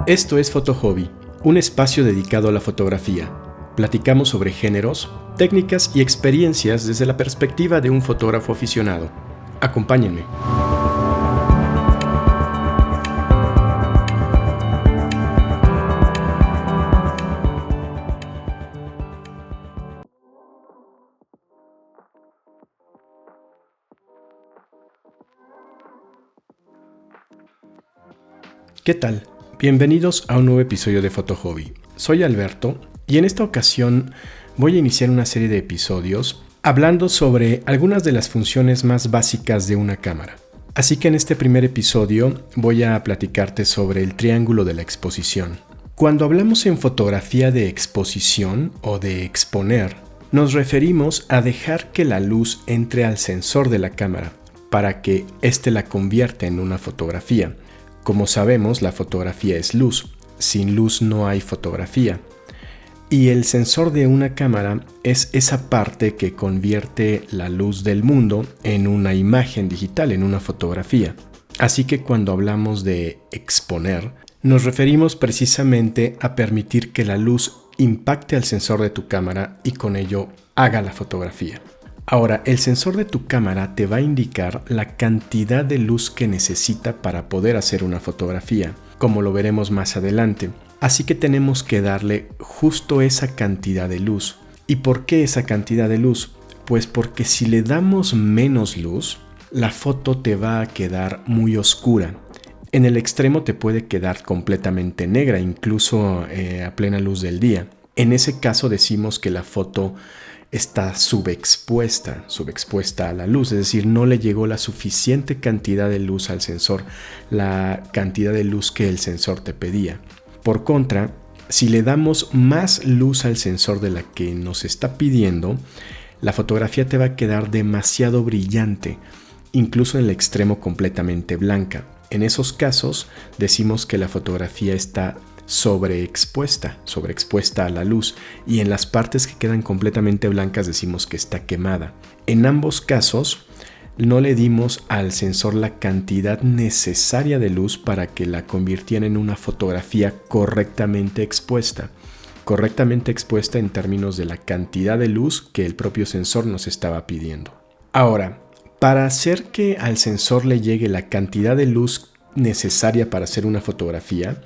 Esto es Foto Hobby, un espacio dedicado a la fotografía. Platicamos sobre géneros, técnicas y experiencias desde la perspectiva de un fotógrafo aficionado. Acompáñenme. ¿Qué tal? Bienvenidos a un nuevo episodio de Foto Hobby. Soy Alberto y en esta ocasión voy a iniciar una serie de episodios hablando sobre algunas de las funciones más básicas de una cámara. Así que en este primer episodio voy a platicarte sobre el triángulo de la exposición. Cuando hablamos en fotografía de exposición o de exponer, nos referimos a dejar que la luz entre al sensor de la cámara para que éste la convierta en una fotografía. Como sabemos, la fotografía es luz. Sin luz no hay fotografía. Y el sensor de una cámara es esa parte que convierte la luz del mundo en una imagen digital, en una fotografía. Así que cuando hablamos de exponer, nos referimos precisamente a permitir que la luz impacte al sensor de tu cámara y con ello haga la fotografía. Ahora, el sensor de tu cámara te va a indicar la cantidad de luz que necesita para poder hacer una fotografía, como lo veremos más adelante. Así que tenemos que darle justo esa cantidad de luz. ¿Y por qué esa cantidad de luz? Pues porque si le damos menos luz, la foto te va a quedar muy oscura. En el extremo te puede quedar completamente negra, incluso a plena luz del día. En ese caso decimos que la foto está subexpuesta a la luz, es decir, no le llegó la suficiente cantidad de luz al sensor, la cantidad de luz que el sensor te pedía. Por contra, si le damos más luz al sensor de la que nos está pidiendo, la fotografía te va a quedar demasiado brillante, incluso en el extremo completamente blanca. En esos casos decimos que la fotografía está sobreexpuesta a la luz, y en las partes que quedan completamente blancas decimos que está quemada. En ambos casos no le dimos al sensor la cantidad necesaria de luz para que la convirtiera en una fotografía correctamente expuesta en términos de la cantidad de luz que el propio sensor nos estaba pidiendo. Ahora, para hacer que al sensor le llegue la cantidad de luz necesaria para hacer una fotografía,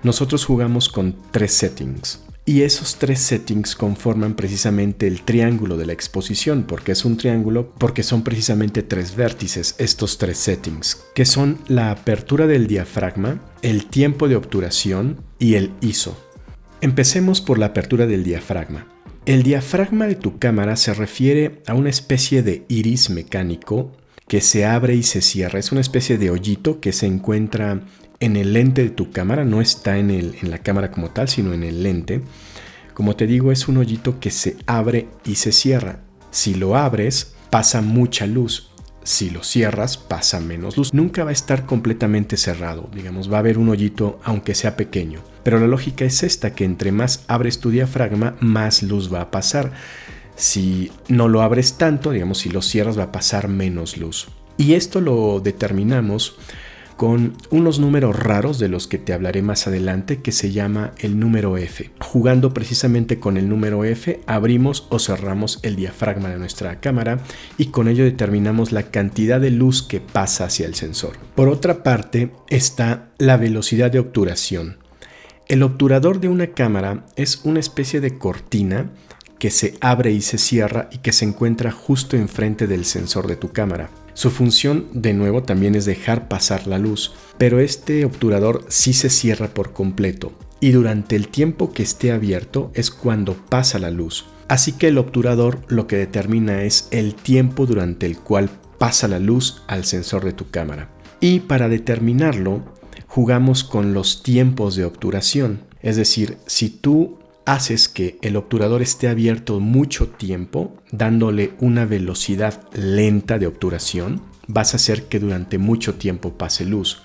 nosotros jugamos con 3 settings. Y esos 3 settings conforman precisamente el triángulo de la exposición. ¿Por qué es un triángulo? Porque son precisamente 3 vértices estos 3 settings, que son la apertura del diafragma, el tiempo de obturación y el ISO. Empecemos por la apertura del diafragma. El diafragma de tu cámara se refiere a una especie de iris mecánico que se abre y se cierra. Es una especie de hoyito que se encuentra en el lente de tu cámara, no está en la cámara como tal, sino en el lente. Como te digo, es un hoyito que se abre y se cierra. Si lo abres, pasa mucha luz. Si lo cierras, pasa menos luz. Nunca va a estar completamente cerrado. Digamos, va a haber un hoyito aunque sea pequeño. Pero la lógica es esta, que entre más abres tu diafragma, más luz va a pasar. Si no lo abres tanto, digamos, si lo cierras, va a pasar menos luz. Y esto lo determinamos con unos números raros de los que te hablaré más adelante, que se llama el número F. Jugando precisamente con el número F, abrimos o cerramos el diafragma de nuestra cámara y con ello determinamos la cantidad de luz que pasa hacia el sensor. Por otra parte está la velocidad de obturación. El obturador de una cámara es una especie de cortina que se abre y se cierra y que se encuentra justo enfrente del sensor de tu cámara. Su función, de nuevo, también es dejar pasar la luz, pero este obturador sí se cierra por completo y durante el tiempo que esté abierto es cuando pasa la luz. Así que el obturador lo que determina es el tiempo durante el cual pasa la luz al sensor de tu cámara. Y para determinarlo, jugamos con los tiempos de obturación. Es decir, si tú haces que el obturador esté abierto mucho tiempo, dándole una velocidad lenta de obturación, vas a hacer que durante mucho tiempo pase luz.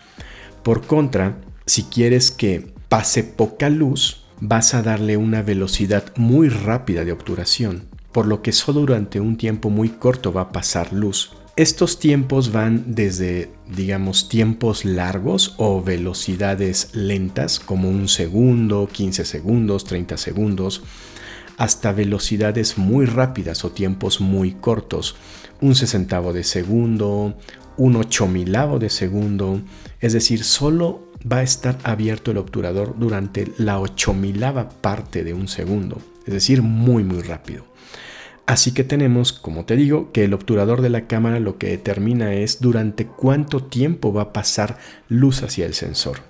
Por contra, si quieres que pase poca luz, vas a darle una velocidad muy rápida de obturación, por lo que solo durante un tiempo muy corto va a pasar luz. Estos tiempos van desde, digamos, tiempos largos o velocidades lentas, como 1 segundo, 15 segundos, 30 segundos, hasta velocidades muy rápidas o tiempos muy cortos, 1/60 de segundo, 1/8000 de segundo, es decir, solo va a estar abierto el obturador durante la 8000ava parte de un segundo, es decir, muy rápido. Así que tenemos, como te digo, que el obturador de la cámara lo que determina es durante cuánto tiempo va a pasar luz hacia el sensor.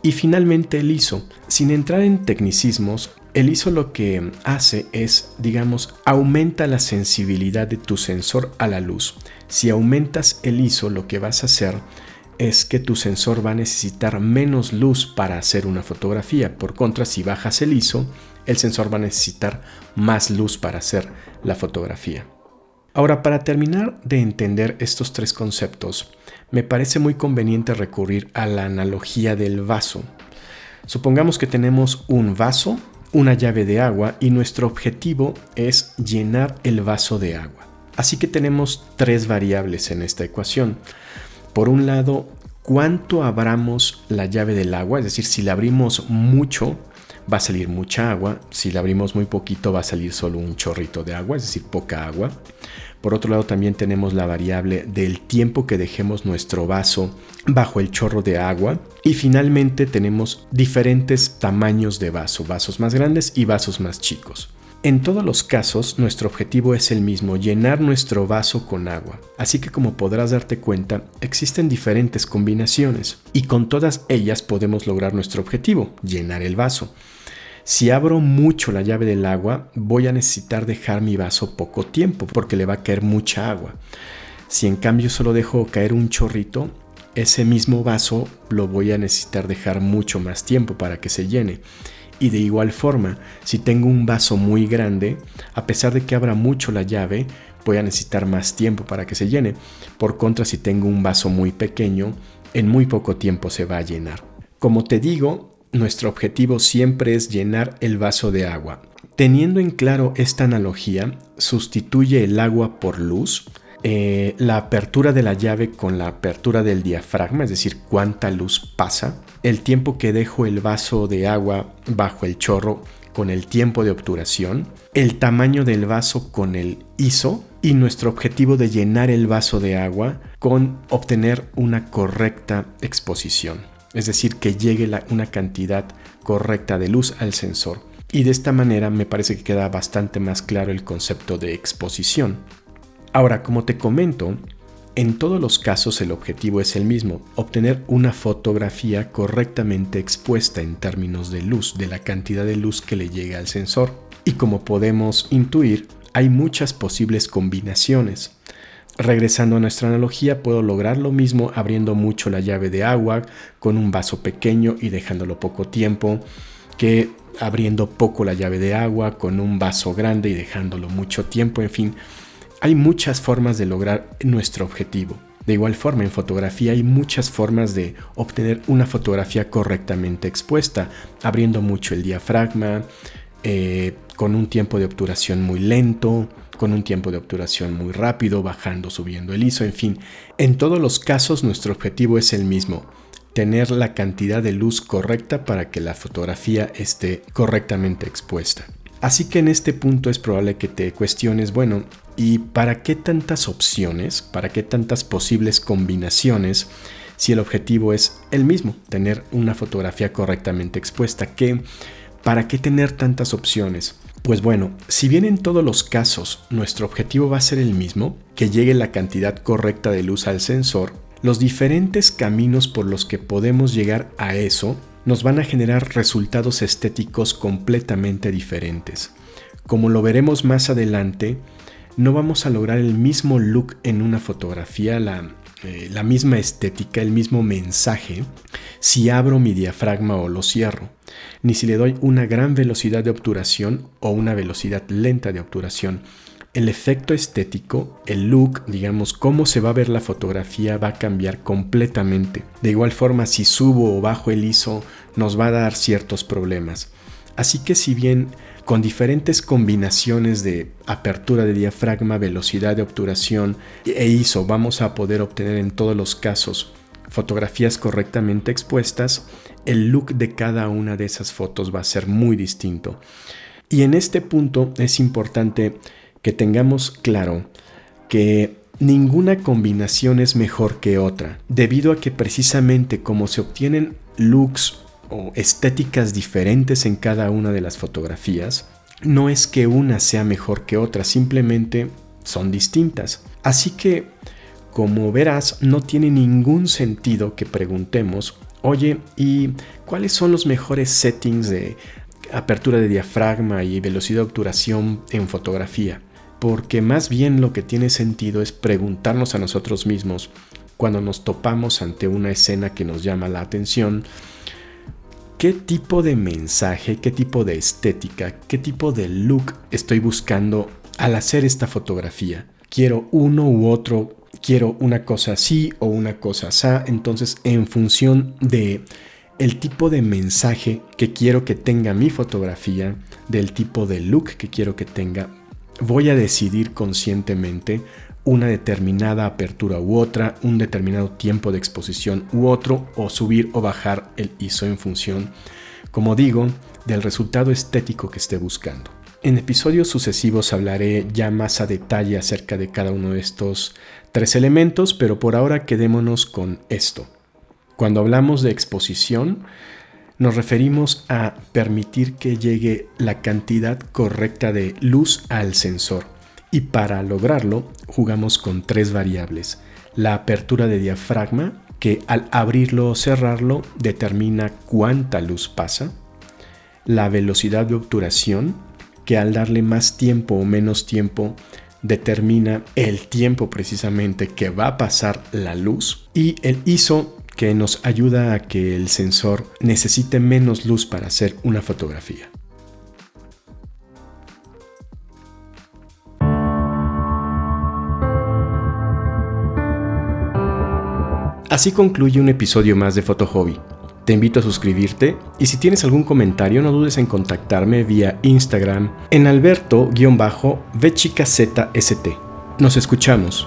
Y finalmente el ISO. Sin entrar en tecnicismos, el ISO lo que hace es, digamos, aumenta la sensibilidad de tu sensor a la luz. Si aumentas el ISO, lo que vas a hacer es que tu sensor va a necesitar menos luz para hacer una fotografía. Por contra, si bajas el ISO, el sensor va a necesitar más luz para hacer la fotografía. Ahora, para terminar de entender estos tres conceptos, me parece muy conveniente recurrir a la analogía del vaso. Supongamos que tenemos un vaso, una llave de agua y nuestro objetivo es llenar el vaso de agua. Así que tenemos tres variables en esta ecuación. Por un lado, cuánto abramos la llave del agua, es decir, si la abrimos mucho, va a salir mucha agua. Si la abrimos muy poquito, va a salir solo un chorrito de agua, es decir, poca agua. Por otro lado, también tenemos la variable del tiempo que dejemos nuestro vaso bajo el chorro de agua. Y finalmente tenemos diferentes tamaños de vaso, vasos más grandes y vasos más chicos. En todos los casos, nuestro objetivo es el mismo, llenar nuestro vaso con agua. Así que, como podrás darte cuenta, existen diferentes combinaciones y con todas ellas podemos lograr nuestro objetivo, llenar el vaso. Si abro mucho la llave del agua, voy a necesitar dejar mi vaso poco tiempo porque le va a caer mucha agua. Si en cambio solo dejo caer un chorrito, ese mismo vaso lo voy a necesitar dejar mucho más tiempo para que se llene. Y de igual forma, si tengo un vaso muy grande, a pesar de que abra mucho la llave, voy a necesitar más tiempo para que se llene. Por contra, si tengo un vaso muy pequeño, en muy poco tiempo se va a llenar. Como te digo, nuestro objetivo siempre es llenar el vaso de agua. Teniendo en claro esta analogía, sustituye el agua por luz, la apertura de la llave con la apertura del diafragma, es decir, cuánta luz pasa, el tiempo que dejo el vaso de agua bajo el chorro con el tiempo de obturación, el tamaño del vaso con el ISO y nuestro objetivo de llenar el vaso de agua con obtener una correcta exposición, es decir, que llegue una cantidad correcta de luz al sensor. Y de esta manera me parece que queda bastante más claro el concepto de exposición. Ahora, como te comento, en todos los casos el objetivo es el mismo, obtener una fotografía correctamente expuesta en términos de luz, de la cantidad de luz que le llega al sensor. Y como podemos intuir, hay muchas posibles combinaciones. Regresando a nuestra analogía, puedo lograr lo mismo abriendo mucho la llave de agua con un vaso pequeño y dejándolo poco tiempo, que abriendo poco la llave de agua con un vaso grande y dejándolo mucho tiempo. En fin, hay muchas formas de lograr nuestro objetivo. De igual forma, en fotografía hay muchas formas de obtener una fotografía correctamente expuesta, abriendo mucho el diafragma, con un tiempo de obturación muy lento, con un tiempo de obturación muy rápido, bajando, subiendo el ISO, en fin. En todos los casos nuestro objetivo es el mismo, tener la cantidad de luz correcta para que la fotografía esté correctamente expuesta. Así que en este punto es probable que te cuestiones, bueno, ¿y para qué tantas opciones? ¿Para qué tantas posibles combinaciones si el objetivo es el mismo, tener una fotografía correctamente expuesta? ¿Para qué tener tantas opciones? Pues bueno, si bien en todos los casos nuestro objetivo va a ser el mismo, que llegue la cantidad correcta de luz al sensor, los diferentes caminos por los que podemos llegar a eso nos van a generar resultados estéticos completamente diferentes. Como lo veremos más adelante, no vamos a lograr el mismo look en una fotografía, la misma estética, el mismo mensaje, si abro mi diafragma o lo cierro, ni si le doy una gran velocidad de obturación o una velocidad lenta de obturación. El efecto estético, el look, digamos, cómo se va a ver la fotografía va a cambiar completamente. De igual forma, si subo o bajo el ISO, nos va a dar ciertos problemas. Así que si bien con diferentes combinaciones de apertura de diafragma, velocidad de obturación e ISO, vamos a poder obtener en todos los casos fotografías correctamente expuestas. El look de cada una de esas fotos va a ser muy distinto. Y en este punto es importante que tengamos claro que ninguna combinación es mejor que otra, debido a que precisamente como se obtienen looks o estéticas diferentes en cada una de las fotografías, no es que una sea mejor que otra, simplemente son distintas. Así que, como verás, no tiene ningún sentido que preguntemos, oye, ¿y cuáles son los mejores settings de apertura de diafragma y velocidad de obturación en fotografía? Porque más bien lo que tiene sentido es preguntarnos a nosotros mismos cuando nos topamos ante una escena que nos llama la atención, ¿qué tipo de mensaje, qué tipo de estética, qué tipo de look estoy buscando al hacer esta fotografía? ¿Quiero uno u otro? ¿Quiero una cosa así o una cosa así? Entonces, en función de el tipo de mensaje que quiero que tenga mi fotografía, del tipo de look que quiero que tenga, voy a decidir conscientemente una determinada apertura u otra, un determinado tiempo de exposición u otro, o subir o bajar el ISO en función, como digo, del resultado estético que esté buscando. En episodios sucesivos hablaré ya más a detalle acerca de cada uno de estos 3 elementos, pero por ahora quedémonos con esto. Cuando hablamos de exposición, nos referimos a permitir que llegue la cantidad correcta de luz al sensor. Y para lograrlo, jugamos con 3 variables. La apertura de diafragma, que al abrirlo o cerrarlo determina cuánta luz pasa. La velocidad de obturación, que al darle más tiempo o menos tiempo determina el tiempo precisamente que va a pasar la luz. Y el ISO, que nos ayuda a que el sensor necesite menos luz para hacer una fotografía. Así concluye un episodio más de Foto Hobby. Te invito a suscribirte y si tienes algún comentario no dudes en contactarme vía Instagram en alberto-vchicazst. Nos escuchamos.